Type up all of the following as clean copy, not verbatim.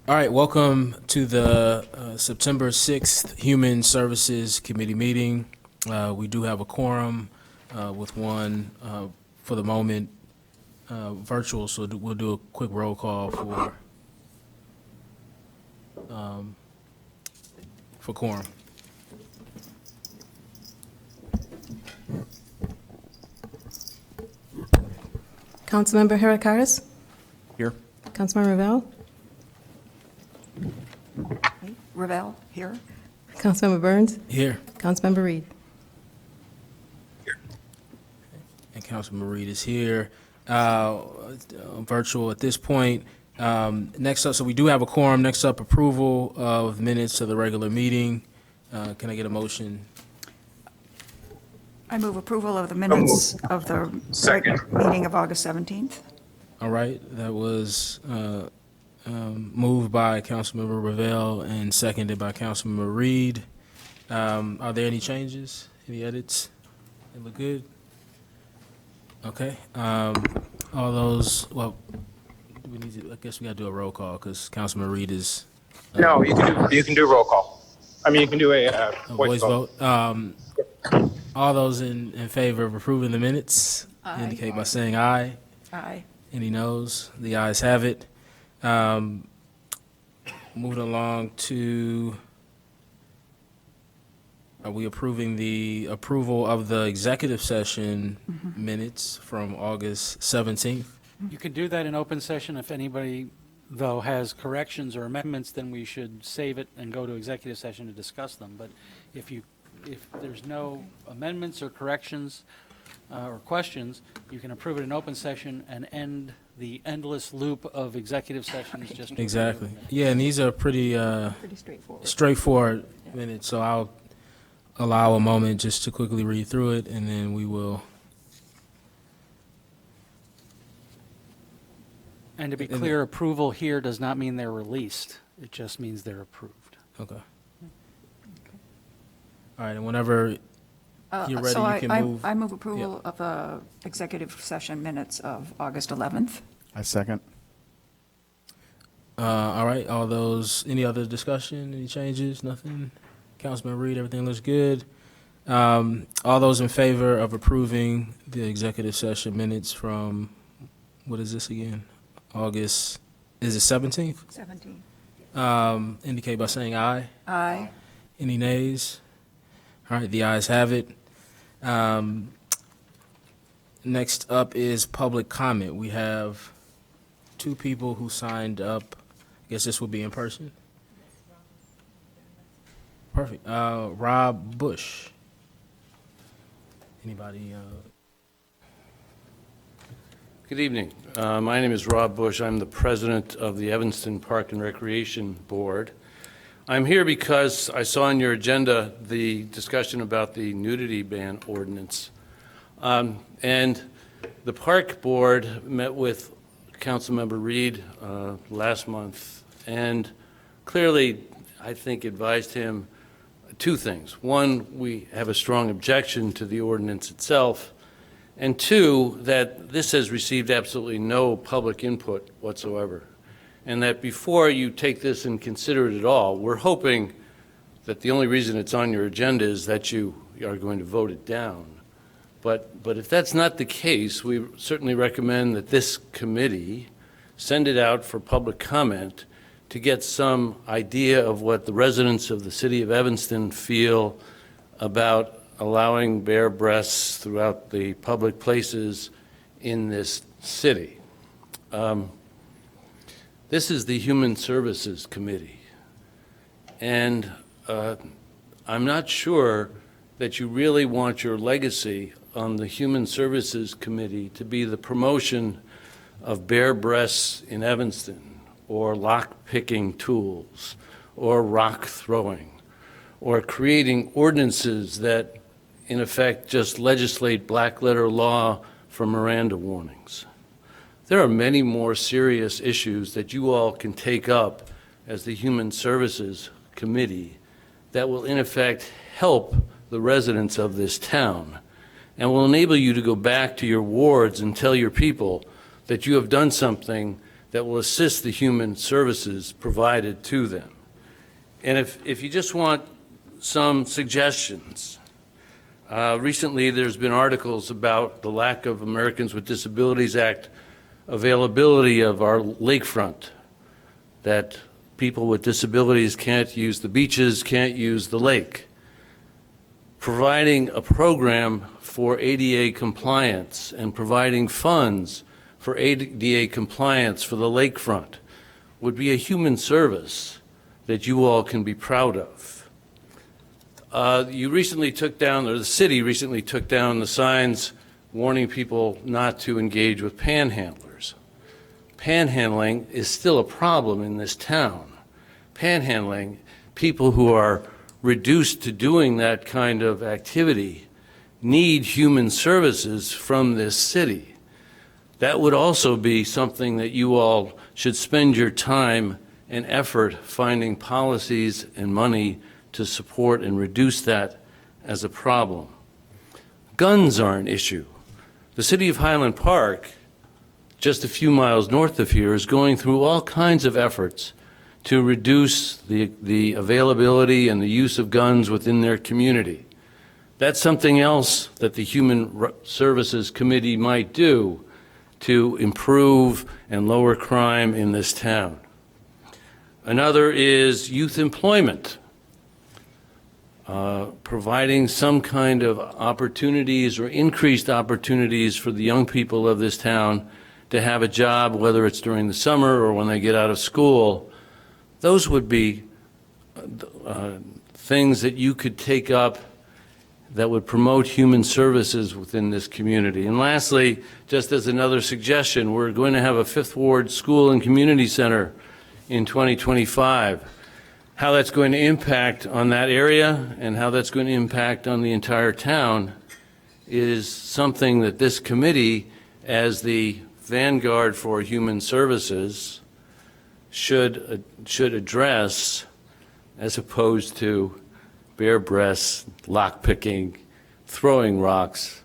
All right, welcome to the September 6th Human Services Committee meeting. We do have a quorum with one, for the moment, virtual, so we'll do a quick roll call for quorum. Councilmember Heracardis? Here. Councilmember Ravel? Ravel, here. Councilmember Burns? Here. Councilmember Reed? And Councilman Reed is here. Virtual at this point. Next up, so we do have a quorum. Next up, approval of minutes of the regular meeting. Can I get a motion? I move approval of the minutes of the meeting of August 17th. All right, that was moved by Councilmember Ravel and seconded by Councilmember Reed. Are there any changes, any edits? They look good? Okay. All those, well, do we need to, I guess we gotta do a roll call because Councilman Reed is. No, you can do roll call. I mean, you can do a Voice vote. All those in favor of approving the minutes Aye. indicate by saying aye. Aye. Any noes? The ayes have it. Moving along to, are we approving the approval of the executive session minutes from August 17th? You could do that in open session. If anybody, though, has corrections or amendments, then we should save it and go to executive session to discuss them. But if there's no amendments or corrections or questions, you can approve it in open session and end the endless loop of executive sessions. Just Exactly. Yeah, and these are pretty Pretty straightforward. straightforward minutes, so I'll allow a moment just to quickly read through it, and then we will. And to be clear, approval here does not mean they're released. It just means they're approved. Okay. All right, and whenever you're ready, So you can move. I move approval of the executive session minutes of August 11th. I second. All right, all those, any other discussion, any changes, nothing? Councilman Reed, everything looks good. All those in favor of approving the executive session minutes from, what is this again? August, is it 17th? 17. Indicate by saying aye. Aye. Any nays? All right, the ayes have it. Next up is public comment. We have two people who signed up. I guess this will be in person. Perfect. Rob Bush. Anybody? Good evening. My name is Rob Bush. I'm the president of the Evanston Park and Recreation Board. I'm here because I saw on your agenda the discussion about the Nudity Ban Ordinance. And the Park Board met with Councilmember Reed last month and clearly, I think, advised him two things. One, we have a strong objection to the ordinance itself, and two, that this has received absolutely no public input whatsoever. And that before you take this and consider it at all, we're hoping that the only reason it's on your agenda is that you are going to vote it down. But if that's not the case, we certainly recommend that this committee send it out for public comment to get some idea of what the residents of the city of Evanston feel about allowing bare breasts throughout the public places in this city. This is the Human Services Committee, and I'm not sure that you really want your legacy on the Human Services Committee to be the promotion of bare breasts in Evanston, or lock-picking tools, or rock throwing, or creating ordinances that, in effect, just legislate black-letter law for Miranda warnings. There are many more serious issues that you all can take up as the Human Services Committee that will, in effect, help the residents of this town and will enable you to go back to your wards and tell your people that you have done something that will assist the human services provided to them. And if you just want some suggestions, recently there's been articles about the lack of Americans with Disabilities Act availability of our lakefront, that people with disabilities can't use the beaches, can't use the lake. Providing a program for ADA compliance and providing funds for ADA compliance for the lakefront would be a human service that you all can be proud of. You recently took down, or the city recently took down the signs warning people not to engage with panhandlers. Panhandling is still a problem in this town. Panhandling, people who are reduced to doing that kind of activity need human services from this city. That would also be something that you all should spend your time and effort finding policies and money to support and reduce that as a problem. Guns are an issue. The city of Highland Park, just a few miles north of here, is going through all kinds of efforts to reduce the availability and the use of guns within their community. That's something else that the Human Services Committee might do to improve and lower crime in this town. Another is youth employment. Providing some kind of opportunities or increased opportunities for the young people of this town to have a job, whether it's during the summer or when they get out of school. Those would be things that you could take up that would promote human services within this community. And lastly, just as another suggestion, we're going to have a Fifth Ward School and Community Center in 2025. How that's going to impact on that area and how that's going to impact on the entire town is something that this committee, as the vanguard for human services, should address, as opposed to bare breasts, lockpicking, throwing rocks,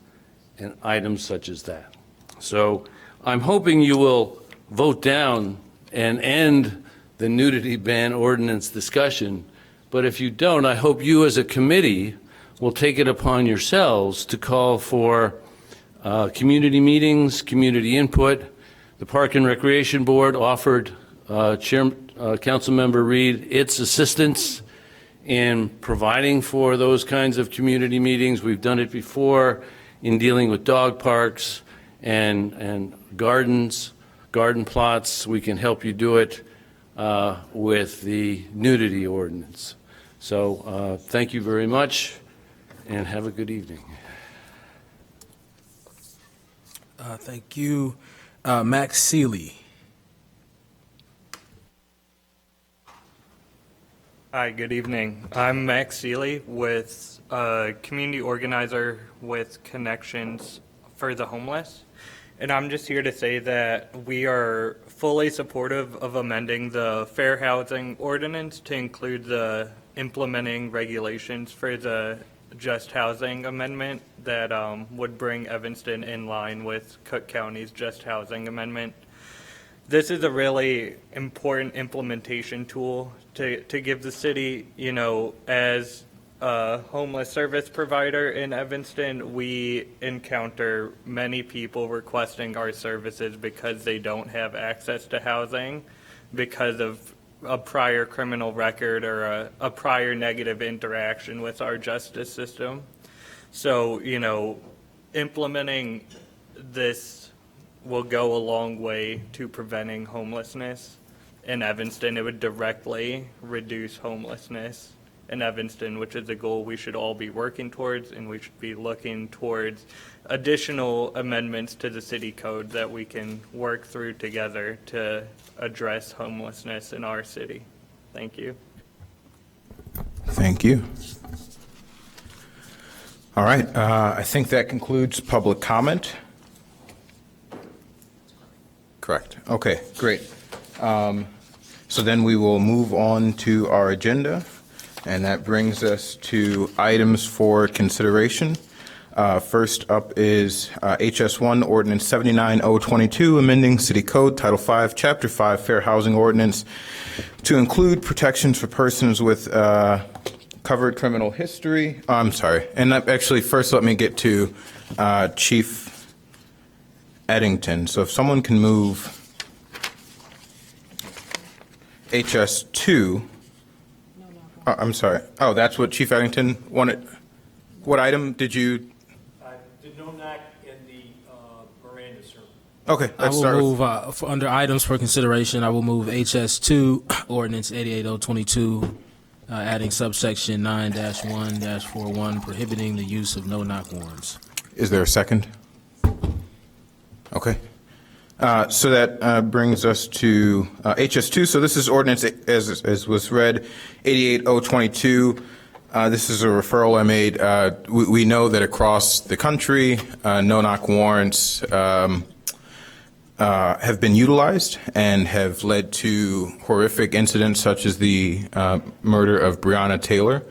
and items such as that. So I'm hoping you will vote down and end the Nudity Ban Ordinance discussion, but if you don't, I hope you as a committee will take it upon yourselves to call for community meetings, community input. The Park and Recreation Board offered Councilmember Reed its assistance in providing for those kinds of community meetings. We've done it before in dealing with dog parks and gardens, garden plots. We can help you do it with the nudity ordinance. So thank you very much and have a good evening. Thank you. Max Seeley. Hi, good evening. I'm Max Seeley, with community organizer with Connections for the Homeless. And I'm just here to say that we are fully supportive of amending the Fair Housing Ordinance to include the implementing regulations for the Just Housing Amendment that would bring Evanston in line with Cook County's Just Housing Amendment. This is a really important implementation tool to give the city, you know, as a homeless service provider in Evanston, we encounter many people requesting our services because they don't have access to housing because of a prior criminal record or a prior negative interaction with our justice system. So, you know, implementing this will go a long way to preventing homelessness in Evanston. It would directly reduce homelessness in Evanston, which is a goal we should all be working towards, and we should be looking towards additional amendments to the city code that we can work through together to address homelessness in our city. Thank you. Thank you. All right, I think that concludes public comment. Correct. Okay, great. So then we will move on to our agenda, and that brings us to items for consideration. First up is HS1 Ordinance 79022, amending City Code Title 5, Chapter 5, Fair Housing Ordinance to include protections for persons with covered criminal history. I'm sorry. And actually, first let me get to Chief Eddington. So if someone can move HS2. I'm sorry. Oh, that's what Chief Eddington wanted. What item did you? The no-knock and the Miranda service. Okay, I let's will start with. move, under items for consideration, I will move HS2, ordinance 88022, adding subsection 9-1-41, prohibiting the use of no-knock warrants. Is there a second? Okay. So that brings us to HS2. So this is ordinance, as was read, 88022. This is a referral I made. We know that across the country, no-knock warrants have been utilized and have led to horrific incidents such as the murder of Breonna Taylor.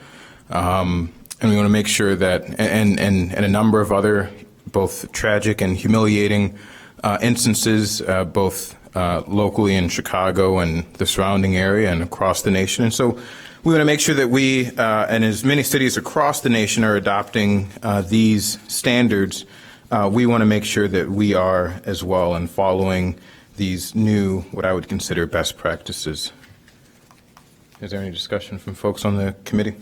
And we want to make sure that, and a number of other both tragic and humiliating instances, both locally in Chicago and the surrounding area and across the nation. And so we want to make sure that we, and as many cities across the nation are adopting these standards, we want to make sure that we are as well and following these new, what I would consider best practices. Is there any discussion from folks on the committee?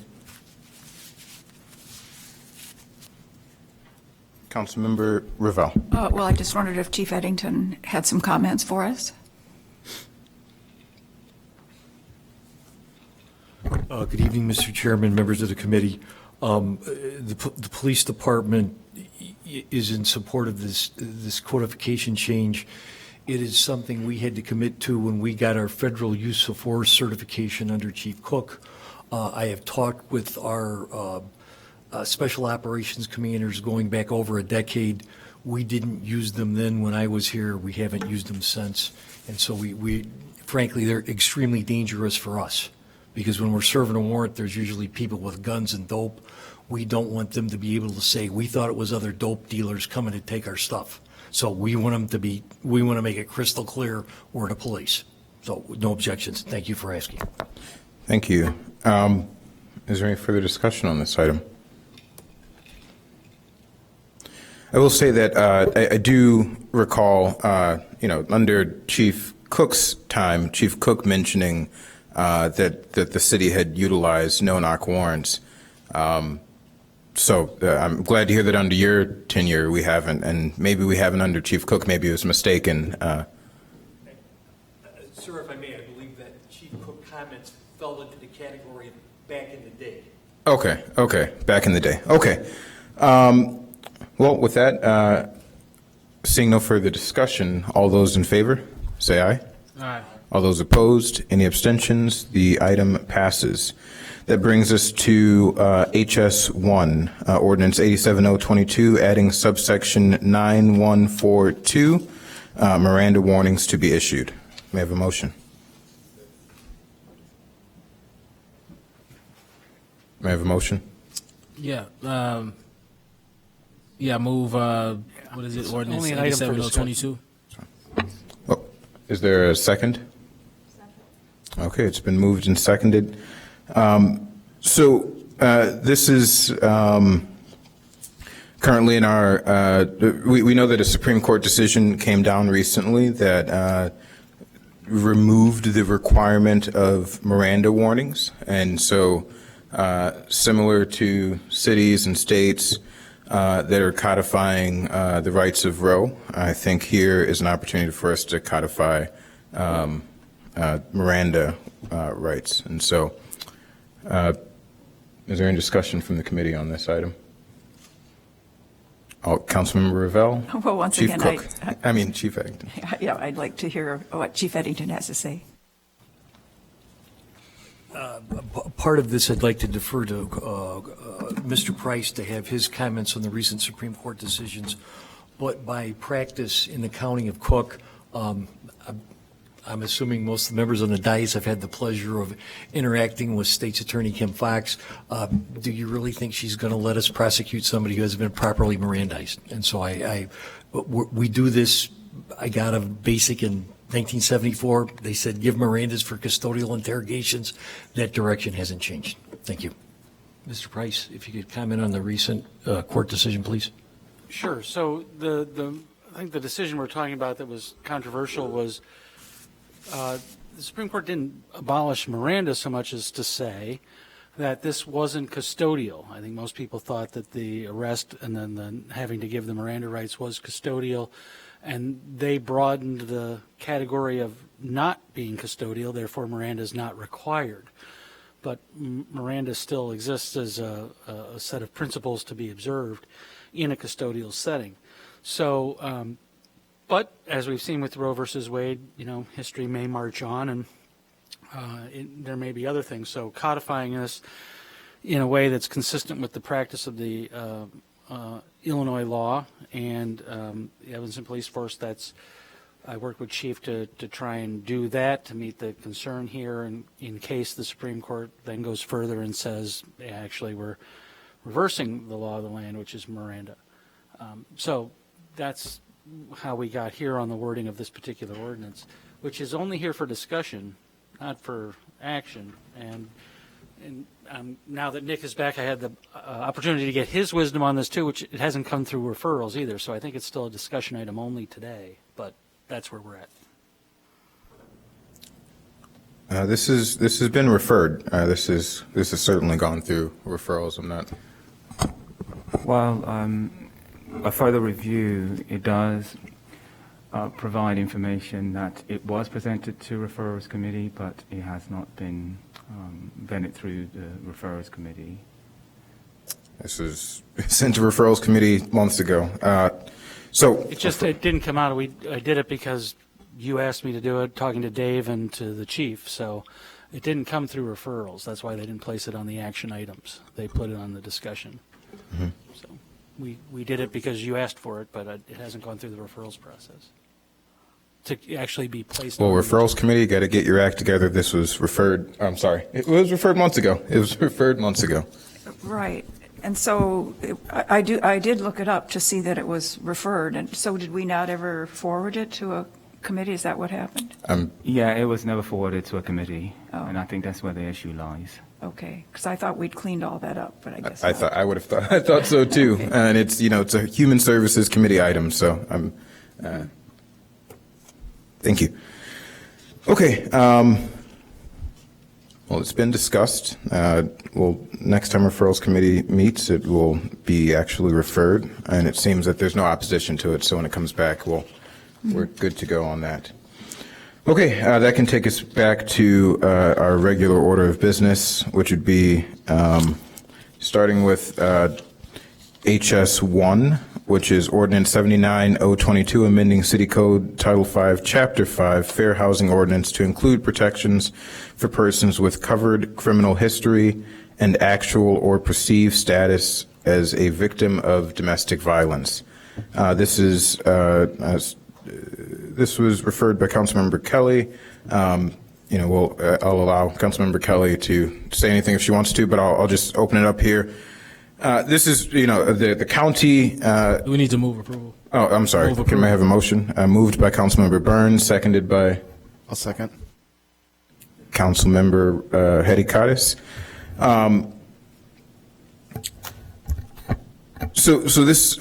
Councilmember Ravel. Well, I just wondered if Chief Eddington had some comments for us. Good evening, Mr. Chairman, members of the committee. The police department is in support of this codification change. It is something we had to commit to when we got our federal use of force certification under Chief Cook. I have talked with our special operations commanders going back over a decade. We didn't use them then when I was here. We haven't used them since. And so we frankly, they're extremely dangerous for us because when we're serving a warrant, there's usually people with guns and dope. We don't want them to be able to say, we thought it was other dope dealers coming to take our stuff. So we want to make it crystal clear we're the police. So no objections. Thank you for asking. Thank you. Is there any further discussion on this item? I will say that I do recall, under Chief Cook's time, Chief Cook mentioning that the city had utilized no-knock warrants. So I'm glad to hear that under your tenure we haven't, and maybe we haven't under Chief Cook. Maybe it was mistaken. Sir, if I may, I believe that Chief Cook comments fell into the category of back in the day. Okay, back in the day. Okay. Well, with that, seeing no further discussion, all those in favor, say aye. Aye. All those opposed, any abstentions? The item passes. That brings us to HS1, Ordinance 87022, adding subsection 9142, Miranda warnings to be issued. May I have a motion? May I have a motion? Yeah, move, what is it, ordinance only an item for 87022? Oh, is there a second? Okay, it's been moved and seconded. This is currently in our, we know that a Supreme Court decision came down recently that removed the requirement of Miranda warnings. And so similar to cities and states that are codifying the rights of Roe, I think here is an opportunity for us to codify Miranda rights. And so is there any discussion from the committee on this item? Councilmember Ravel? Well, once Chief again, Cook. Chief Eddington. Yeah, I'd like to hear what Chief Eddington has to say. Part of this, I'd like to defer to Mr. Price to have his comments on the recent Supreme Court decisions. But by practice in the county of Cook, I'm assuming most of the members on the dais have had the pleasure of interacting with State's Attorney Kim Foxx. Do you really think she's going to let us prosecute somebody who hasn't been properly Mirandized? And so we do this. I got a basic in 1974. They said give Mirandas for custodial interrogations. That direction hasn't changed. Thank you. Mr. Price, if you could comment on the recent court decision, please. Sure. So I think the decision we're talking about that was controversial was the Supreme Court didn't abolish Miranda so much as to say that this wasn't custodial. I think most people thought that the arrest and then the having to give the Miranda rights was custodial, and they broadened the category of not being custodial, therefore Miranda is not required. But Miranda still exists as a set of principles to be observed in a custodial setting. So, but as we've seen with Roe versus Wade, history may march on, and there may be other things. So codifying this in a way that's consistent with the practice of the Illinois law and the Evanston Police Force, I worked with Chief to try and do that to meet the concern here, and in case the Supreme Court then goes further and says, actually, we're reversing the law of the land, which is Miranda. So that's how we got here on the wording of this particular ordinance, which is only here for discussion, not for action. And now that Nick is back, I had the opportunity to get his wisdom on this too, which it hasn't come through referrals either. So I think it's still a discussion item only today, but that's where we're at. This has been referred. This has certainly gone through referrals. I'm not. Well, a further review, it does provide information that it was presented to referrals committee, but it has not been vetted through the referrals committee. This was sent to referrals committee months ago. So It didn't come out. I did it because you asked me to do it, talking to Dave and to the chief. So it didn't come through referrals. That's why they didn't place it on the action items. They put it on the discussion. Mm-hmm. So we did it because you asked for it, but it hasn't gone through the referrals process to actually be placed. Well, on the referrals committee, got to get your act together. This was referred. I'm sorry. It was referred months ago. Right. And so I did look it up to see that it was referred. And so did we not ever forward it to a committee? Is that what happened? Yeah, it was never forwarded to a committee, Oh. and I think that's where the issue lies. Okay, because I thought we'd cleaned all that up, but I guess I not. thought I would have thought. I thought so too. Okay. And it's it's a human services committee item. So I'm. Thank you. Okay. Well, it's been discussed. Next time referrals committee meets, it will be actually referred, and it seems that there's no opposition to it. So when it comes back, we're good to go on that. Okay, that can take us back to our regular order of business, which would be starting with HS 1, which is Ordinance 79-022, amending City Code Title 5, Chapter 5, Fair Housing Ordinance to include protections for persons with covered criminal history and actual or perceived status as a victim of domestic violence. This was referred by Councilmember Kelly. I'll allow Councilmember Kelly to say anything if she wants to, but I'll just open it up here. This is, the county. We need to move approval. Oh, I'm sorry. Move Can approval. I have a motion? Moved by Councilmember Burns, seconded by I'll second. Councilmember Hedicottis. So this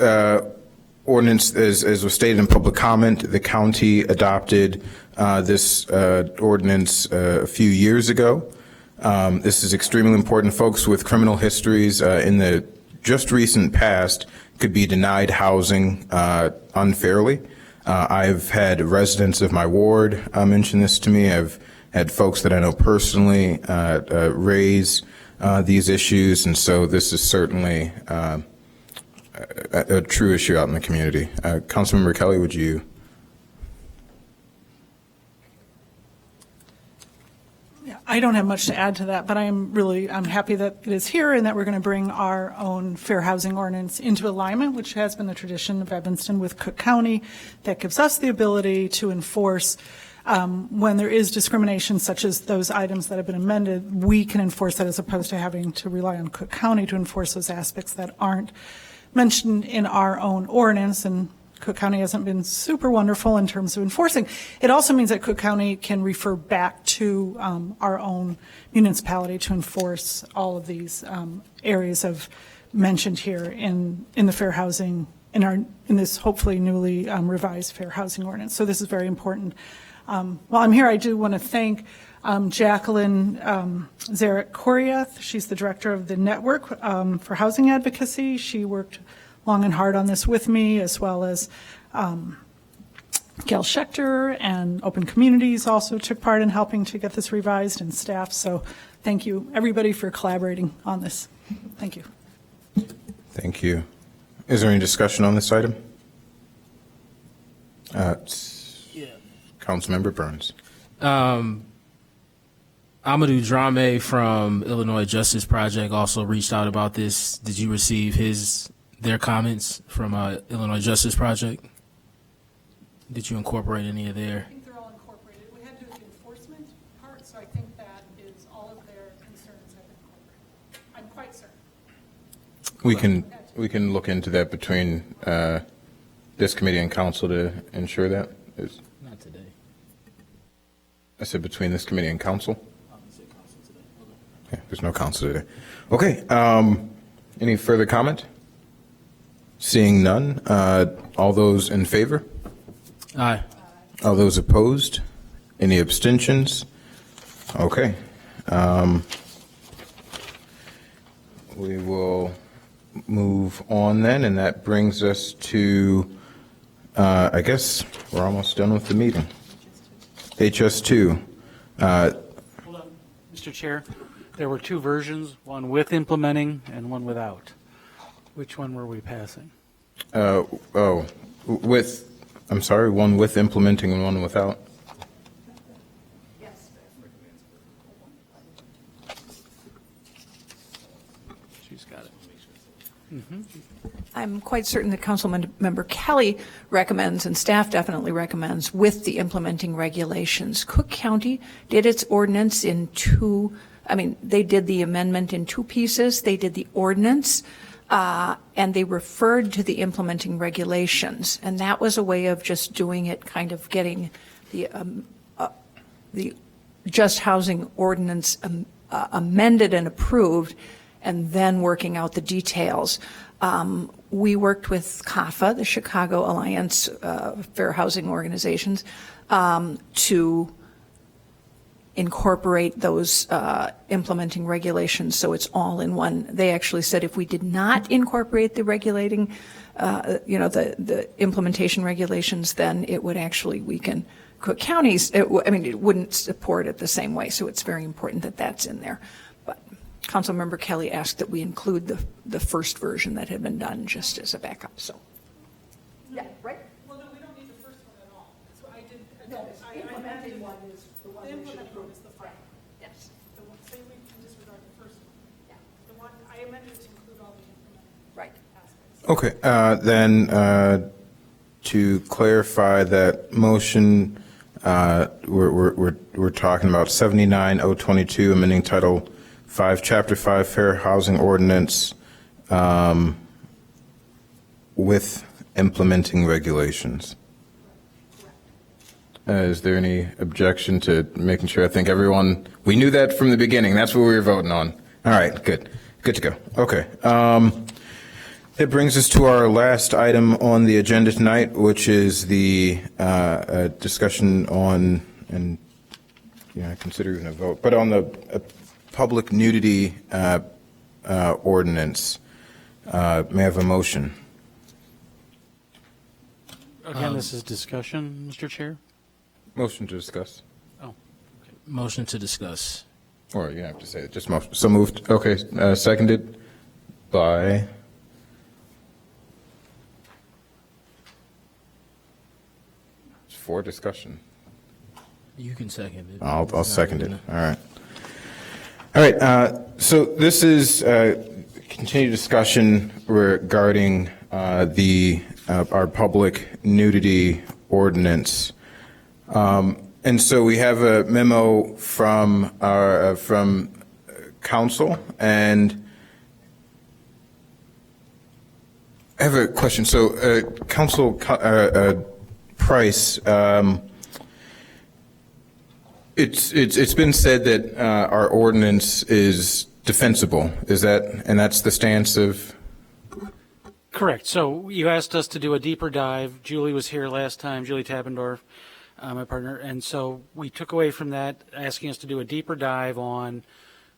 ordinance, as was stated in public comment, the county adopted this ordinance a few years ago. This is extremely important. Folks with criminal histories in the just recent past could be denied housing unfairly. I've had residents of my ward mention this to me. I've had folks that I know personally raise these issues, and so this is certainly a true issue out in the community. Councilmember Kelly, would you? I don't have much to add to that, but I'm happy that it is here and that we're going to bring our own fair housing ordinance into alignment, which has been the tradition of Evanston with Cook County. That gives us the ability to enforce when there is discrimination, such as those items that have been amended, we can enforce that as opposed to having to rely on Cook County to enforce those aspects that aren't mentioned in our own ordinance. And Cook County hasn't been super wonderful in terms of enforcing. It also means that Cook County can refer back to our own municipality to enforce all of these areas of mentioned here in the fair housing, in this hopefully newly revised fair housing ordinance. So this is very important. While I'm here, I do want to thank Jacqueline Zarek-Koriath. She's the director of the Network for Housing Advocacy. She worked long and hard on this with me, as well as Gail Schechter and Open Communities also took part in helping to get this revised, and staff. So thank you, everybody, for collaborating on this. Thank you. Thank you. Is there any discussion on this item? Councilmember Burns. Amadou Drame from Illinois Justice Project also reached out about this. Did you receive their comments from Illinois Justice Project? Did you incorporate any of their? I think they're all incorporated. We had to do the enforcement part, so I think that is all of their concerns have been incorporated. I'm quite certain. We can look into that between this committee and council to ensure that. Not today. I said between this committee and council. I said council today. Okay, there's no council today. Okay. Any further comment? Seeing none. All those in favor? Aye. All those opposed? Any abstentions? Okay. We will move on then, and that brings us to, I guess we're almost done with the meeting. HS2. Hold on, Mr. Chair. There were two versions, one with implementing and one without. Which one were we passing? I'm sorry, one with implementing and one without. She's got it. I'm quite certain that Councilmember Kelly recommends, and staff definitely recommends, with the implementing regulations. Cook County did its ordinance in they did the amendment in two pieces. They did the ordinance, and they referred to the implementing regulations. And that was a way of just doing it, kind of getting the just housing ordinance amended and approved, and then working out the details. We worked with CAFA, the Chicago Alliance Fair Housing Organizations, to incorporate those implementing regulations so it's all in one. They actually said if we did not incorporate the regulating, the implementation regulations, then it would actually weaken Cook County's. It wouldn't support it the same way. So it's very important that that's in there. But Councilmember Kelly asked that we include the first version that had been done just as a backup. So, yeah, right. Well, no, we don't need the first one at all. So I did. I amended one. The implementing one is the final. Yes. So we can disregard the first one. Yeah. The one I amended to include all the implementing Right. aspects. Okay, then to clarify that motion, we're talking about 79022, amending Title 5, Chapter 5, Fair Housing Ordinance with implementing regulations. Is there any objection to making sure? I think everyone, we knew that from the beginning. That's what we were voting on. All right, good. Good to go. Okay. It brings us to our last item on the agenda tonight, which is the discussion on, and I consider even a vote, but on the public nudity ordinance. May I have a motion? Again, this is discussion, Mr. Chair. Motion to discuss. Motion to discuss. Or you have to say it, just motion. So moved. Okay, seconded by? For discussion. You can second it. I'll second it. All right. All right. So this is continued discussion regarding our public nudity ordinance. And so we have a memo from our, from council, and I have a question. So, Council Price, it's been said that our ordinance is defensible. Is that, and that's the stance of? Correct. So you asked us to do a deeper dive. Julie was here last time, Julie Tabendorf, my partner, and so we took away from that, asking us to do a deeper dive on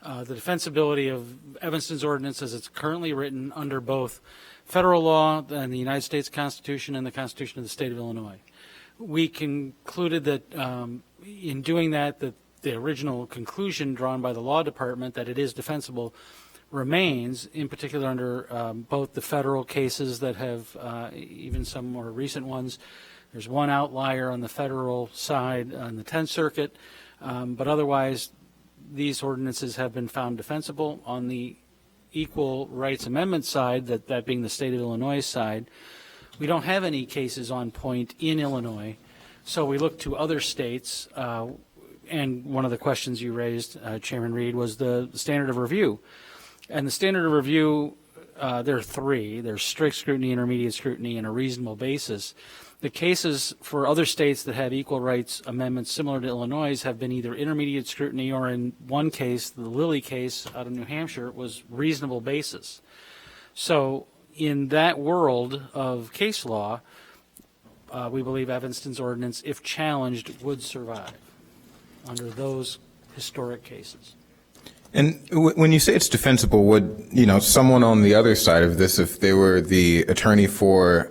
the defensibility of Evanston's ordinance as it's currently written under both federal law and the United States Constitution and the Constitution of the State of Illinois. We concluded that in doing that, that the original conclusion drawn by the law department that it is defensible remains, in particular under both the federal cases that have, even some more recent ones. There's one outlier on the federal side on the 10th Circuit, but otherwise these ordinances have been found defensible. On the Equal Rights Amendment side, that being the state of Illinois side, we don't have any cases on point in Illinois, so we look to other states, and one of the questions you raised, Chairman Reed, was the standard of review. And the standard of review, there are three. There's strict scrutiny, intermediate scrutiny, and a reasonable basis. The cases for other states that have equal rights amendments similar to Illinois have been either intermediate scrutiny or, in one case, the Lilly case out of New Hampshire, was reasonable basis. So in that world of case law, we believe Evanston's ordinance, if challenged, would survive under those historic cases. And when you say it's defensible, would, someone on the other side of this, if they were the attorney for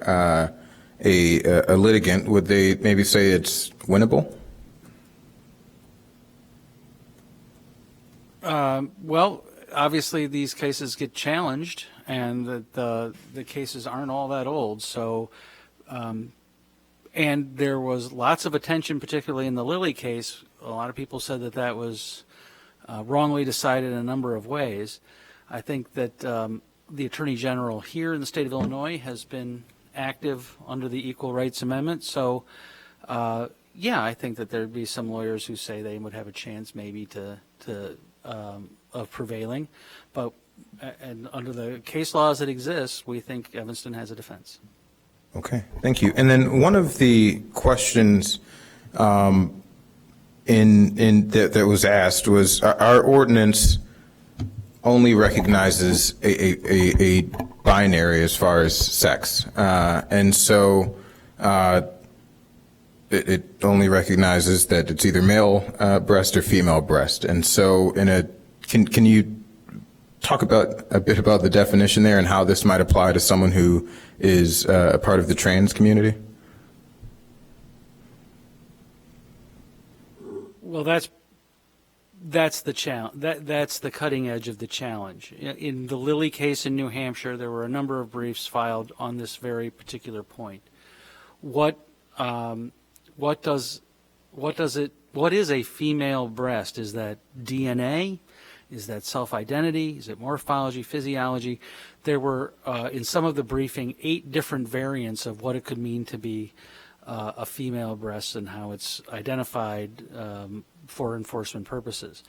a litigant, would they maybe say it's winnable? Well, obviously these cases get challenged, and the cases aren't all that old. So, and there was lots of attention, particularly in the Lilly case. A lot of people said that was wrongly decided in a number of ways. I think that the Attorney General here in the state of Illinois has been active under the Equal Rights Amendment. So, yeah, I think that there'd be some lawyers who say they would have a chance maybe of prevailing. But and under the case laws that exist, we think Evanston has a defense. Okay, thank you. And then one of the questions that was asked was, our ordinance only recognizes a binary as far as sex, and so it only recognizes that it's either male breast or female breast. And so, can you talk about a bit about the definition there and how this might apply to someone who is a part of the trans community? Well, that's the challenge. That's the cutting edge of the challenge. In the Lilly case in New Hampshire, there were a number of briefs filed on this very particular point. What is a female breast? Is that DNA? Is that self-identity? Is it morphology, physiology? There were, in some of the briefing, 8 different variants of what it could mean to be a female breast and how it's identified for enforcement purposes.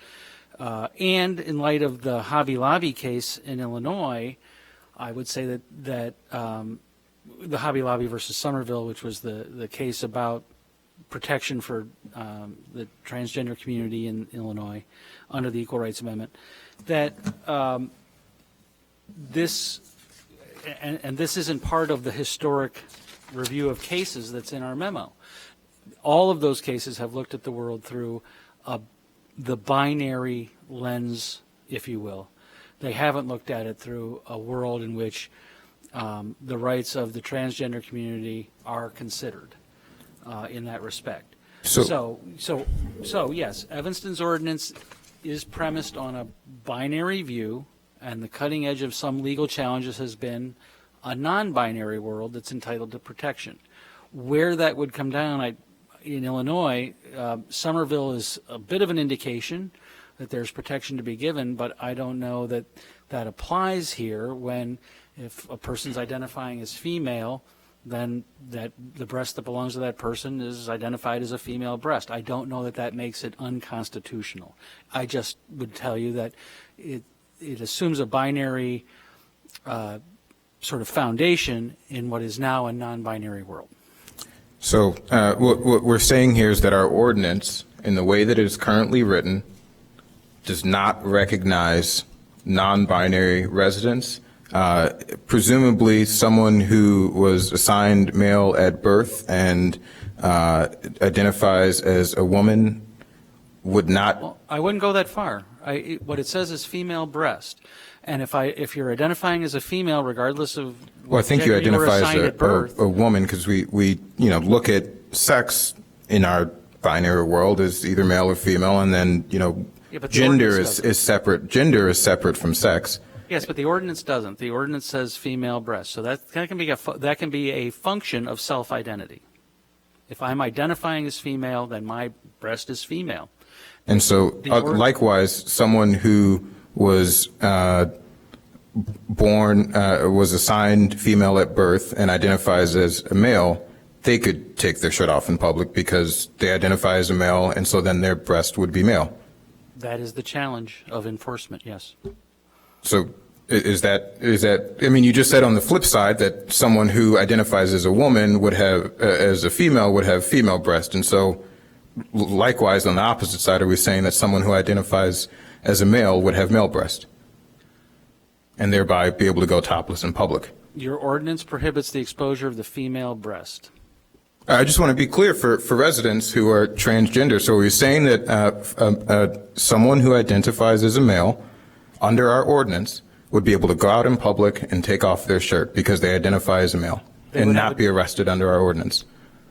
And in light of the Hobby Lobby case in Illinois, I would say that the Hobby Lobby versus Somerville, which was the case about protection for the transgender community in Illinois under the Equal Rights Amendment, that this isn't part of the historic review of cases that's in our memo. All of those cases have looked at the world through the binary lens, if you will. They haven't looked at it through a world in which the rights of the transgender community are considered in that respect. So yes, Evanston's ordinance is premised on a binary view, and the cutting edge of some legal challenges has been a non-binary world that's entitled to protection. Where that would come down, in Illinois, Somerville is a bit of an indication that there's protection to be given, but I don't know that applies here when, if a person's identifying as female, then that the breast that belongs to that person is identified as a female breast. I don't know that that makes it unconstitutional. I just would tell you that it assumes a binary sort of foundation in what is now a non-binary world. So what we're saying here is that our ordinance, in the way that it is currently written, does not recognize non-binary residents. Presumably, someone who was assigned male at birth and identifies as a woman would not. Well, I wouldn't go that far. What it says is female breast, and if you're identifying as a female, regardless of Well, I think you gender were identify assigned as at birth, a woman because we look at sex in our binary world as either male or female, and then Yeah, but the gender ordinance is separate. Gender is separate from sex. Yes, but the ordinance doesn't. The ordinance says female breast, so that can be a function of self-identity. If I'm identifying as female, then my breast is female. And so, likewise, someone who was was assigned female at birth and identifies as a male, they could take their shirt off in public because they identify as a male, and so then their breast would be male. That is the challenge of enforcement, yes. So is that, I mean, you just said on the flip side that someone who identifies as a woman would have, as a female, would have female breast. And so likewise, on the opposite side, are we saying that someone who identifies as a male would have male breast and thereby be able to go topless in public? Your ordinance prohibits the exposure of the female breast. I just want to be clear for residents who are transgender. So are we saying that someone who identifies as a male under our ordinance would be able to go out in public and take off their shirt because they identify as a male and not be arrested under our ordinance?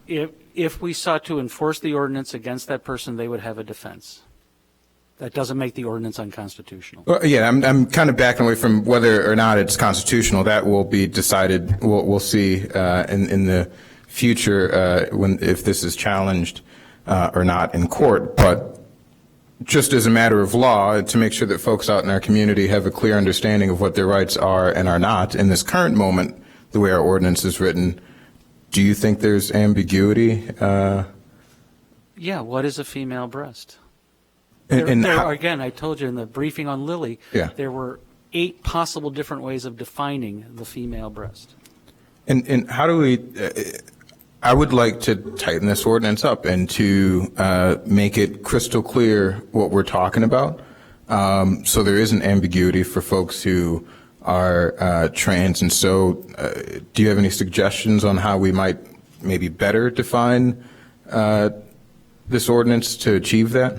If we sought to enforce the ordinance against that person, they would have a defense. That doesn't make the ordinance unconstitutional. Well, yeah, I'm kind of backing away from whether or not it's constitutional. That will be decided. We'll see in the future if this is challenged or not in court. But just as a matter of law, to make sure that folks out in our community have a clear understanding of what their rights are and are not, in this current moment, the way our ordinance is written, do you think there's ambiguity? Yeah, what is a female breast? Again, I told you in the briefing on Lily, there were 8 possible different ways of defining the female breast. And how do we, I would like to tighten this ordinance up and to make it crystal clear what we're talking about, so there isn't ambiguity for folks who are trans. And so do you have any suggestions on how we might maybe better define this ordinance to achieve that?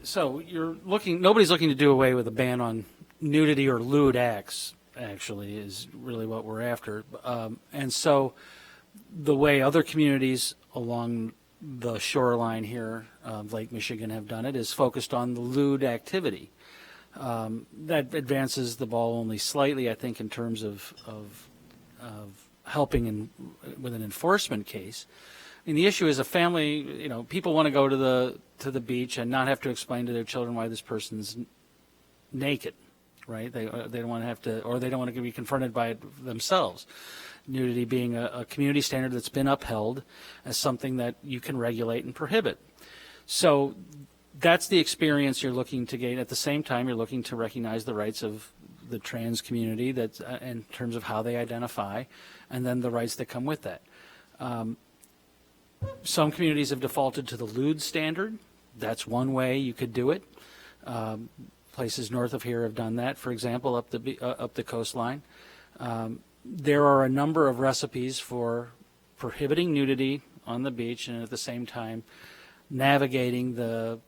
So nobody's looking to do away with a ban on nudity or lewd acts, actually, is really what we're after. And so the way other communities along the shoreline here of Lake Michigan have done it is focused on the lewd activity. That advances the ball only slightly, I think, in terms of helping with an enforcement case. I mean, the issue is a family, people want to go to the beach and not have to explain to their children why this person's naked, right? They don't want to have to, or they don't want to be confronted by it themselves. Nudity being a community standard that's been upheld as something that you can regulate and prohibit. So that's the experience you're looking to gain. At the same time, you're looking to recognize the rights of the trans community that, in terms of how they identify, and then the rights that come with that. Some communities have defaulted to the lewd standard. That's one way you could do it. Places north of here have done that, for example, up the coastline. There are a number of recipes for prohibiting nudity on the beach and at the same time navigating the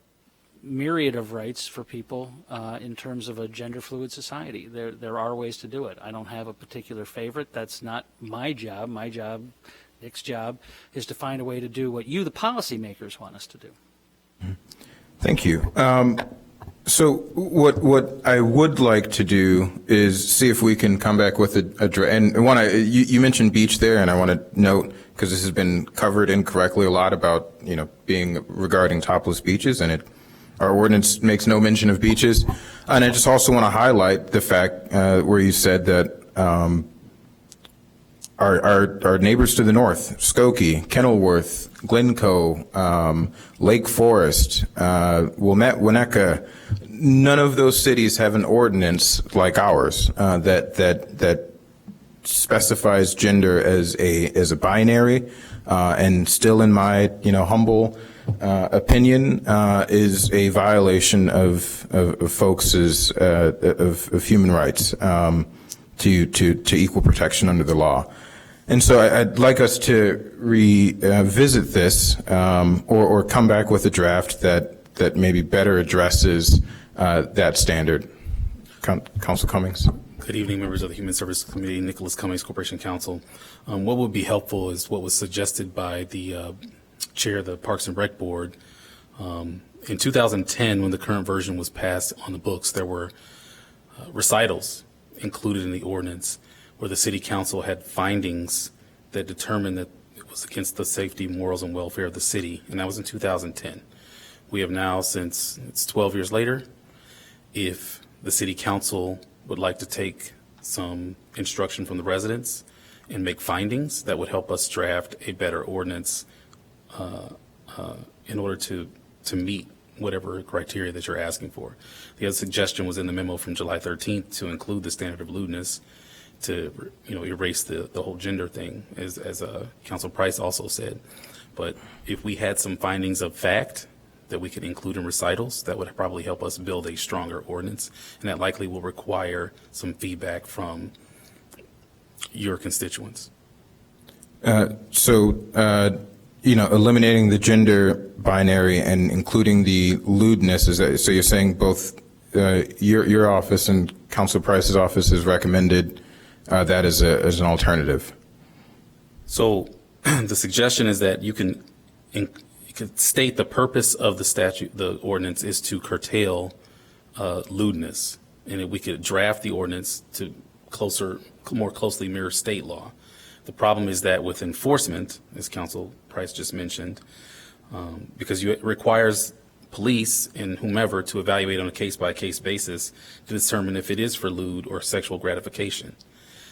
myriad of rights for people in terms of a gender fluid society. There are ways to do it. I don't have a particular favorite. That's not my job. My job, Nick's job, is to find a way to do what you, the policymakers, want us to do. Thank you. So what I would like to do is see if we can come back with you mentioned beach there, and I want to note, because this has been covered incorrectly a lot about being regarding topless beaches, and our ordinance makes no mention of beaches. And I just also want to highlight the fact where you said that our neighbors to the north, Skokie, Kenilworth, Glencoe, Lake Forest, Wilmette, Winnetka, none of those cities have an ordinance like ours that specifies gender as a binary, and still, in my humble opinion, is a violation of folks' of human rights to equal protection under the law. And so I'd like us to revisit this, or come back with a draft that maybe better addresses that standard. Council Cummings. Good evening, members of the Human Services Committee, Nicholas Cummings, Corporation Counsel. What would be helpful is what was suggested by the chair of the Parks and Rec Board. In 2010, when the current version was passed on the books, there were recitals included in the ordinance where the city council had findings that determined that it was against the safety, morals, and welfare of the city, and that was in 2010. We have now, since it's 12 years later, if the city council would like to take some instruction from the residents and make findings that would help us draft a better ordinance in order to meet whatever criteria that you're asking for. The other suggestion was in the memo from July 13th to include the standard of lewdness, to erase the whole gender thing, as Council Price also said. But if we had some findings of fact that we could include in recitals, that would probably help us build a stronger ordinance, and that likely will require some feedback from your constituents. Eliminating the gender binary and including the lewdness, so you're saying both your office and Council Price's office has recommended that as an alternative? So the suggestion is that you could state the purpose of the statute, the ordinance is to curtail lewdness, and we could draft the ordinance to more closely mirror state law. The problem is that with enforcement, as Council Price just mentioned, because it requires police and whomever to evaluate on a case-by-case basis to determine if it is for lewd or sexual gratification.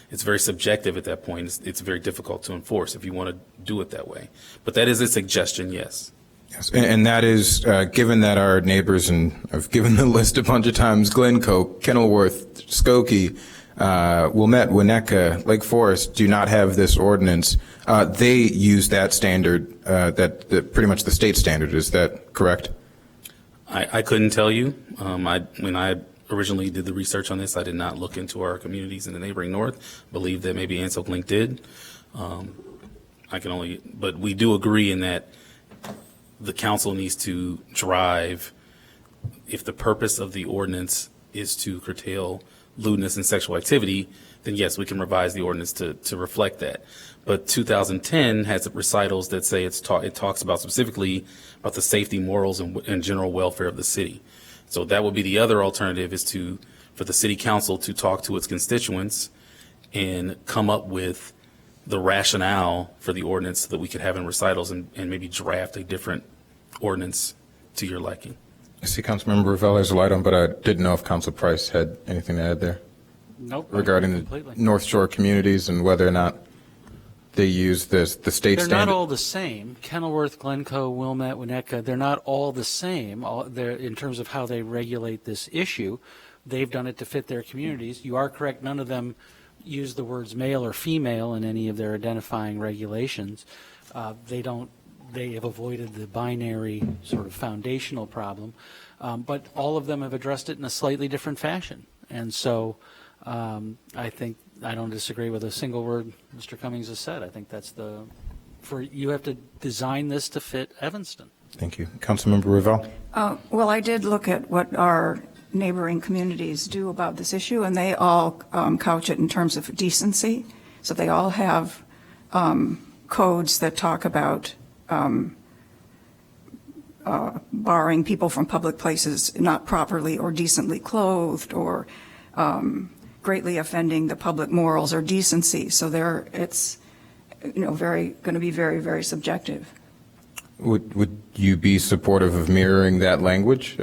It's very subjective at that point. It's very difficult to enforce if you want to do it that way. But that is a suggestion, yes. Yes, and that is, given that our neighbors, and I've given the list a bunch of times, Glencoe, Kenilworth, Skokie, Wilmette, Winnetka, Lake Forest do not have this ordinance. They use that standard, that pretty much the state standard. Is that correct? I couldn't tell you. When I originally did the research on this, I did not look into our communities in the neighboring north. Believe that maybe Ansel Link did. But we do agree in that the council needs to drive, if the purpose of the ordinance is to curtail lewdness and sexual activity, then yes, we can revise the ordinance to reflect that. But 2010 has recitals that say it talks about specifically about the safety, morals, and general welfare of the city. So that would be the other alternative, is for the city council to talk to its constituents and come up with the rationale for the ordinance that we could have in recitals, and maybe draft a different ordinance to your liking. I see Councilmember Ravel has a light on, but I didn't know if Council Price had anything to add there. Nope. Regarding the North Shore communities and whether or not they use the state standard. They're not all the same. Kenilworth, Glencoe, Wilmette, Winnetka, they're not all the same in terms of how they regulate this issue. They've done it to fit their communities. You are correct, none of them use the words male or female in any of their identifying regulations. They have avoided the binary sort of foundational problem, but all of them have addressed it in a slightly different fashion. And so I don't disagree with a single word Mr. Cummings has said. I think that's you have to design this to fit Evanston. Thank you. Councilmember Ravel? Well, I did look at what our neighboring communities do about this issue, and they all couch it in terms of decency. So they all have codes that talk about barring people from public places not properly or decently clothed, or greatly offending the public morals or decency. So it's going to be very, very subjective. Would you be supportive of mirroring that language?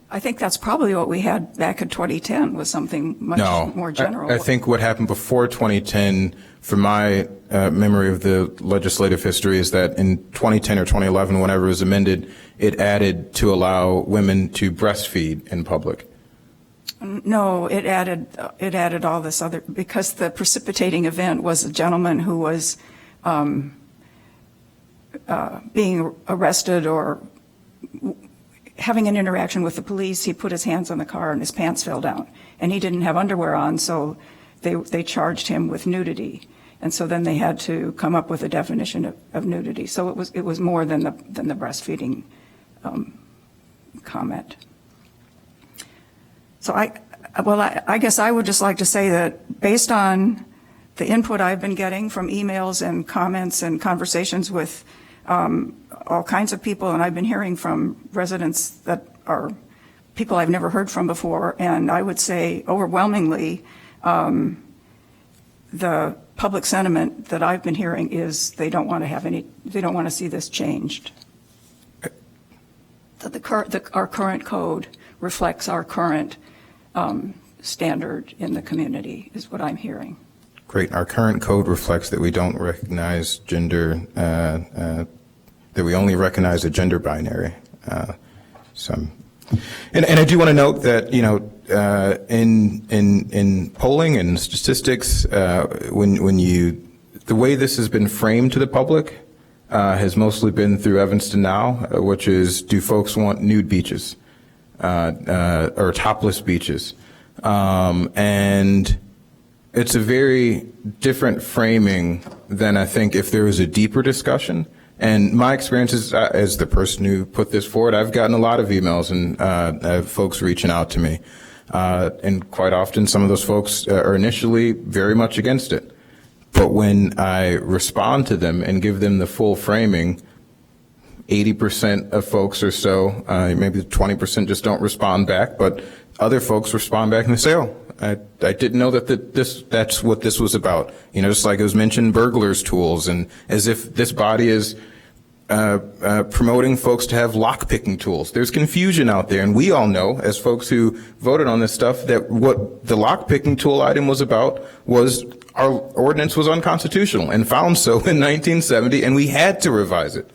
I think that's probably what we had back in 2010, was something much more general. I think what happened before 2010, from my memory of the legislative history, is that in 2010 or 2011, whenever it was amended, it added to allow women to breastfeed in public. No, it added all this other, because the precipitating event was a gentleman who was being arrested or having an interaction with the police. He put his hands on the car and his pants fell down, and he didn't have underwear on, so they charged him with nudity. And so then they had to come up with a definition of nudity. So it was more than the breastfeeding comment. So I guess I would just like to say that based on the input I've been getting from emails and comments and conversations with all kinds of people, and I've been hearing from residents that are people I've never heard from before, and I would say overwhelmingly the public sentiment that I've been hearing is they don't want to see this changed. That our current code reflects our current standard in the community, is what I'm hearing. Great. Our current code reflects that we don't recognize gender, that we only recognize a gender binary. And I do want to note that, in polling and statistics, the way this has been framed to the public has mostly been through Evanston Now, which is, do folks want nude beaches or topless beaches? And it's a very different framing than I think if there was a deeper discussion. And my experience is, as the person who put this forward, I've gotten a lot of emails and folks reaching out to me. And quite often some of those folks are initially very much against it. But when I respond to them and give them the full framing, 80% of folks or so, maybe 20% just don't respond back, but other folks respond back and they say, oh, I didn't know that that's what this was about. Just like it was mentioned, burglars' tools, and as if this body is promoting folks to have lock-picking tools. There's confusion out there, and we all know, as folks who voted on this stuff, that what the lock-picking tool item was about was our ordinance was unconstitutional and found so in 1970, and we had to revise it.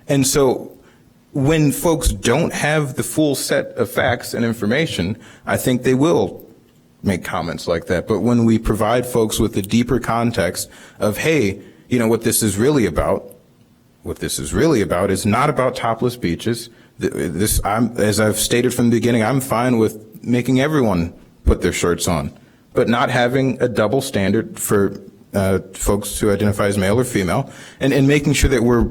And so when folks don't have the full set of facts and information, I think they will make comments like that. But when we provide folks with a deeper context of, hey, what this is really about is not about topless beaches. As I've stated from the beginning, I'm fine with making everyone put their shirts on, but not having a double standard for folks who identify as male or female, and making sure that we're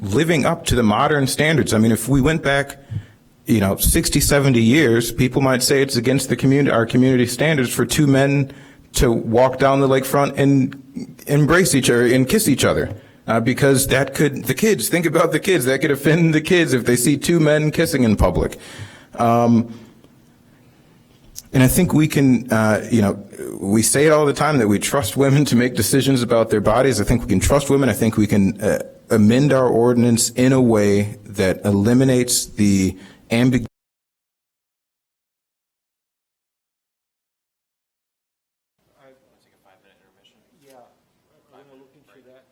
living up to the modern standards. I mean, if we went back 60, 70 years, people might say it's against our community standards for two men to walk down the lakefront and embrace each other and kiss each other. Because think about the kids, that could offend the kids if they see two men kissing in public. And I think we can, we say it all the time that we trust women to make decisions about their bodies. I think we can trust women. I think we can amend our ordinance in a way that eliminates the ambiguity.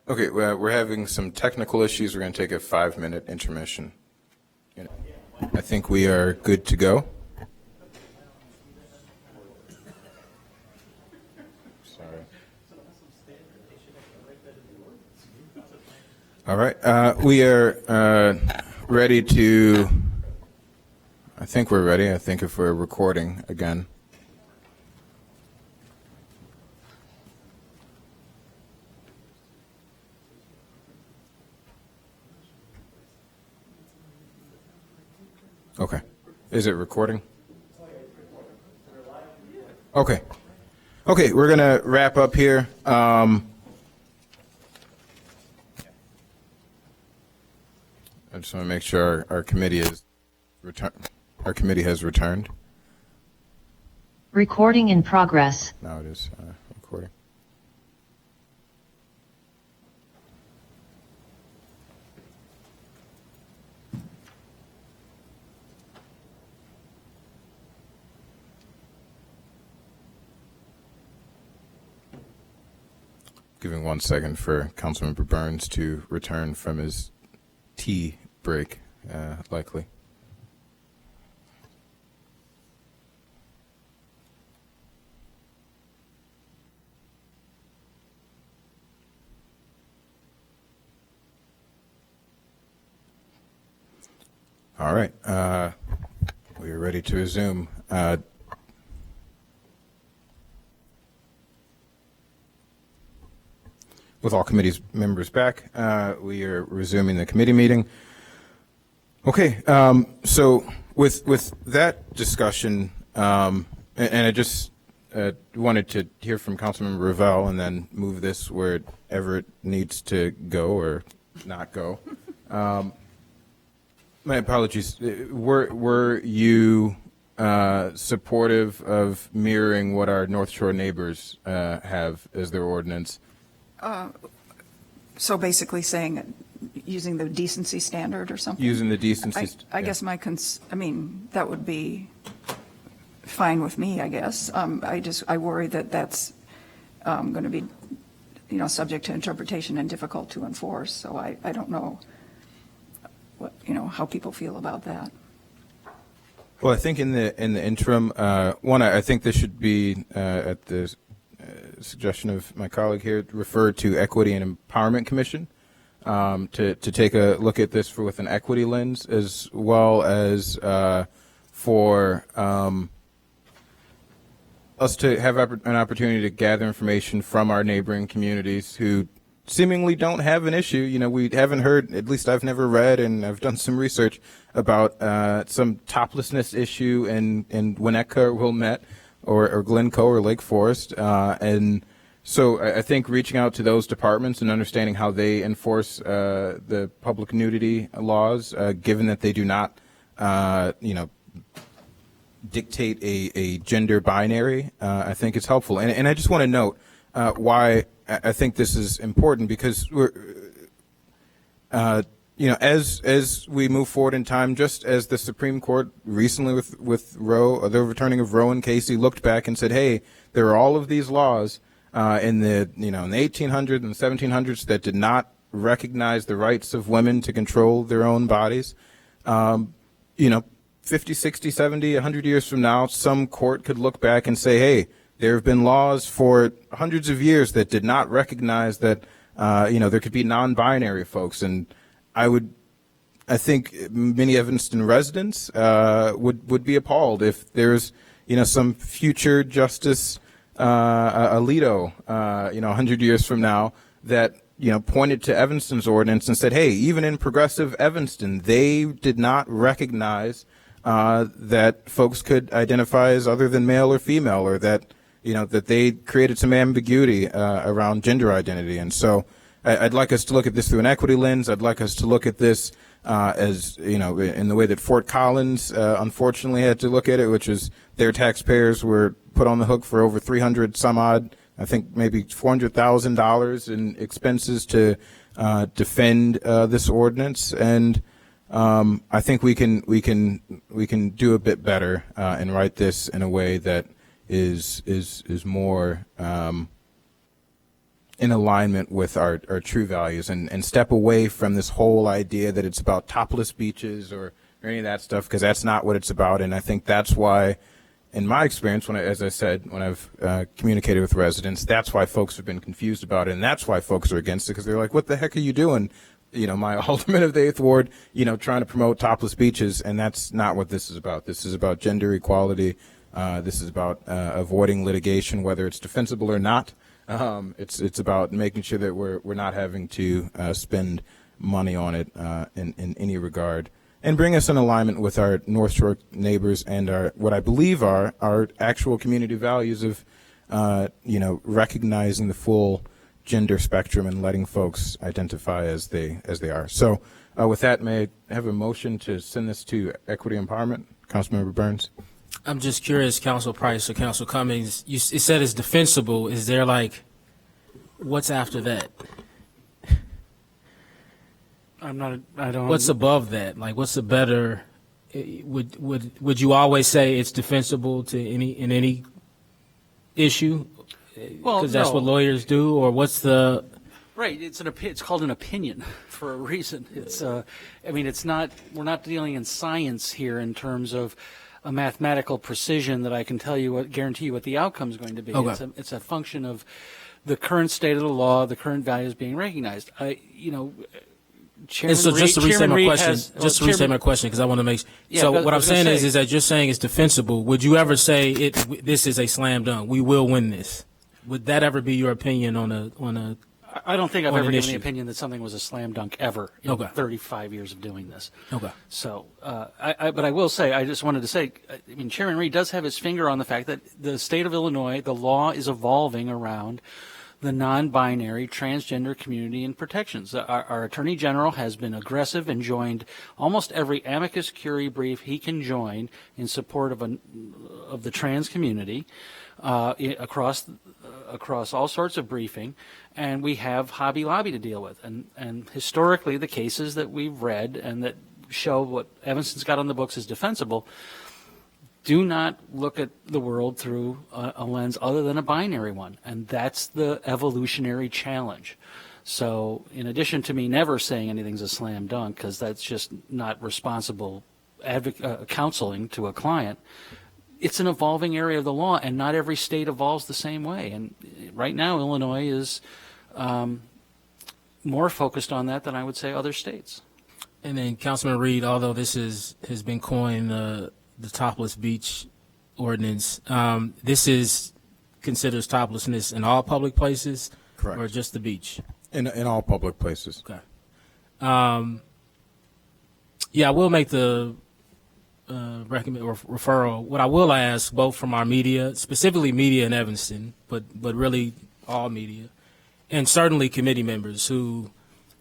Okay, well, we're having some technical issues. We're going to take a 5-minute intermission. I think we are good to go. Sorry. All right, we are ready to, I think we're ready. I think if we're recording again. Okay. Is it recording? Okay. Okay, we're going to wrap up here. I just want to make sure our committee has returned. Recording in progress. Now it is recording. giving 1 second for Councilmember Burns to return from his tea break, likely. All right, we are ready to resume. With all committee's members back, we are resuming the committee meeting. Okay, so with that discussion, and I just wanted to hear from Councilmember Ravel and then move this wherever it needs to go or not go. My apologies. Were you supportive of mirroring what our North Shore neighbors have as their ordinance? So basically saying, using the decency standard or something? Using the decency. I guess that would be fine with me, I guess. I worry that that's going to be, subject to interpretation and difficult to enforce. So I don't know how people feel about that. Well, I think in the interim, I think this should be at the suggestion of my colleague here, referred to Equity and Empowerment Commission to take a look at this with an equity lens, as well as for us to have an opportunity to gather information from our neighboring communities who seemingly don't have an issue. We haven't heard, at least I've never read, and I've done some research about some toplessness issue in Winnetka or Wilmette or Glencoe or Lake Forest. And so I think reaching out to those departments and understanding how they enforce the public nudity laws, given that they do not, dictate a gender binary, I think is helpful. And I just want to note why I think this is important, because we're, as we move forward in time, just as the Supreme Court recently with Roe, the overturning of Roe and Casey, looked back and said, hey, there are all of these laws in the 1800s and 1700s that did not recognize the rights of women to control their own bodies. 50, 60, 70, 100 years from now, some court could look back and say, hey, there have been laws for hundreds of years that did not recognize that, there could be non-binary folks. And I think many Evanston residents would be appalled if there's, some future Justice Alito, 100 years from now that, pointed to Evanston's ordinance and said, hey, even in progressive Evanston, they did not recognize that folks could identify as other than male or female, or that, that they created some ambiguity around gender identity. And so I'd like us to look at this through an equity lens. I'd like us to look at this as, in the way that Fort Collins unfortunately had to look at it, which is their taxpayers were put on the hook for over 300 some odd, I think maybe $400,000 in expenses to defend this ordinance. And I think we can do a bit better and write this in a way that is more in alignment with our true values, and step away from this whole idea that it's about topless beaches or any of that stuff, because that's not what it's about. And I think that's why, in my experience, as I said, when I've communicated with residents, that's why folks have been confused about it, and that's why folks are against it, because they're like, what the heck are you doing? My alderman of the 8th Ward, trying to promote topless beaches, and that's not what this is about. This is about gender equality. This is about avoiding litigation, whether it's defensible or not. It's about making sure that we're not having to spend money on it in any regard, and bring us in alignment with our North Shore neighbors and what I believe are our actual community values of, recognizing the full gender spectrum and letting folks identify as they are. So with that, may I have a motion to send this to Equity Empowerment? Councilmember Burns. I'm just curious, Council Price or Council Cummings, it said it's defensible. Is there what's after that? I don't. What's above that? What's the better? Would you always say it's defensible in any issue? Well, Because that's no. what lawyers do, or what's the? Right, it's called an opinion for a reason. It's not, we're not dealing in science here in terms of a mathematical precision that I can guarantee you what the outcome is going to be. Okay. It's a function of the current state of the law, the current values being recognized. Chairman And so just to Reed- reset Chairman my Reed question, has- just to well, reset Chairman- my question, because I want to make. Yeah, So but what I I'm was gonna saying say- is that you're saying it's defensible. Would you ever say this is a slam dunk? We will win this. Would that ever be your opinion on a? I don't think I've on ever an given the issue? opinion that something was a slam dunk ever in Okay. 35 years of doing this. Okay. So, but I will say, I just wanted to say, Chairman Reed does have his finger on the fact that the state of Illinois, the law is evolving around the non-binary transgender community and protections. Our Attorney General has been aggressive and joined almost every amicus curiae brief he can join in support of the trans community across all sorts of briefing, and we have Hobby Lobby to deal with. And historically, the cases that we've read and that show what Evanston's got on the books is defensible do not look at the world through a lens other than a binary one, and that's the evolutionary challenge. So in addition to me never saying anything's a slam dunk, because that's just not responsible counseling to a client, it's an evolving area of the law, and not every state evolves the same way. And right now, Illinois is more focused on that than I would say other states. And then Councilman Reed, although this has been coined the Topless Beach Ordinance, this considers toplessness in all public places? Correct. Or just the beach? In all public places. Okay. Yeah, I will make the referral. What I will ask, both from our media, specifically media in Evanston, but really all media, and certainly committee members who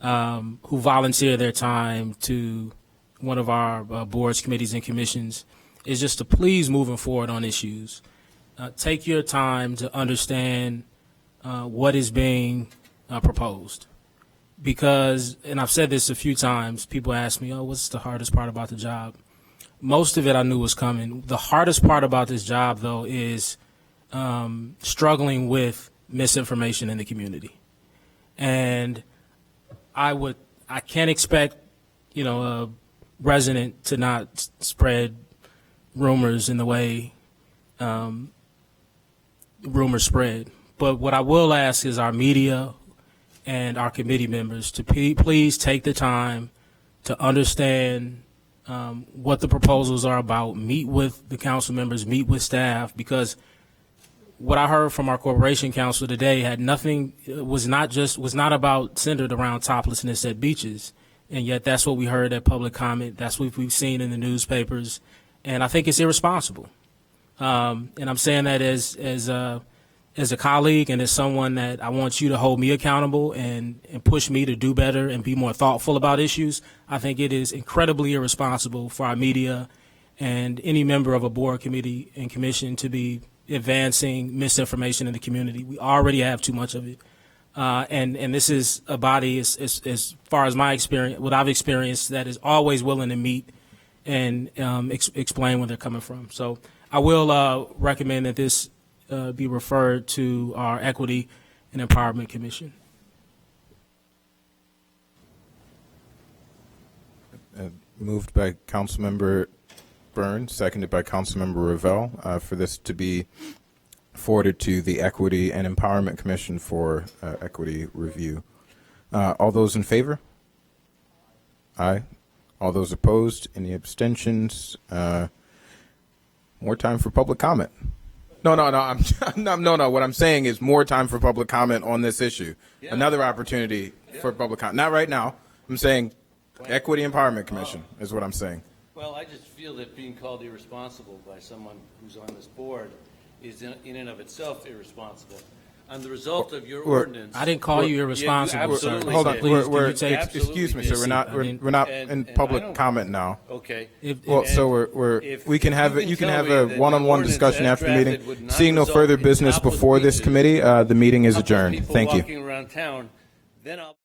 volunteer their time to one of our boards, committees, and commissions, is just to please, moving forward on issues, take your time to understand what is being proposed. Because, and I've said this a few times, people ask me, oh, what's the hardest part about the job? Most of it I knew was coming. The hardest part about this job, though, is struggling with misinformation in the community. And I can't expect, a resident to not spread rumors in the way rumors spread. But what I will ask is our media and our committee members to please take the time to understand what the proposals are about, meet with the council members, meet with staff, because what I heard from our corporation council today had nothing, was not about centered around toplessness at beaches. And yet that's what we heard at public comment. That's what we've seen in the newspapers. And I think it's irresponsible. And I'm saying that as a colleague and as someone that I want you to hold me accountable and push me to do better and be more thoughtful about issues. I think it is incredibly irresponsible for our media and any member of a board, committee, and commission to be advancing misinformation in the community. We already have too much of it. And this is a body, as far as my experience, what I've experienced, that is always willing to meet and explain where they're coming from. So I will recommend that this be referred to our Equity and Empowerment Commission. Moved by Councilmember Burns, seconded by Councilmember Ravel, for this to be forwarded to the Equity and Empowerment Commission for equity review. All those in favor? Aye. All those opposed? Any abstentions? More time for public comment. No. No. What I'm saying is more time for public comment on this issue. Yeah. Another opportunity for public comment. Not right now. I'm saying Equity Empowerment Commission is what I'm saying. Well, I just feel that being called irresponsible by someone who's on this board is in and of itself irresponsible. And the result of your ordinance. I didn't call you irresponsible, sir. Hold on, Please, excuse me, sir. We're not in public comment now. Okay. We can have you can have a one-on-one discussion after the meeting. Seeing no further business before this committee, the meeting is adjourned. Thank you. Walking around town, then I'll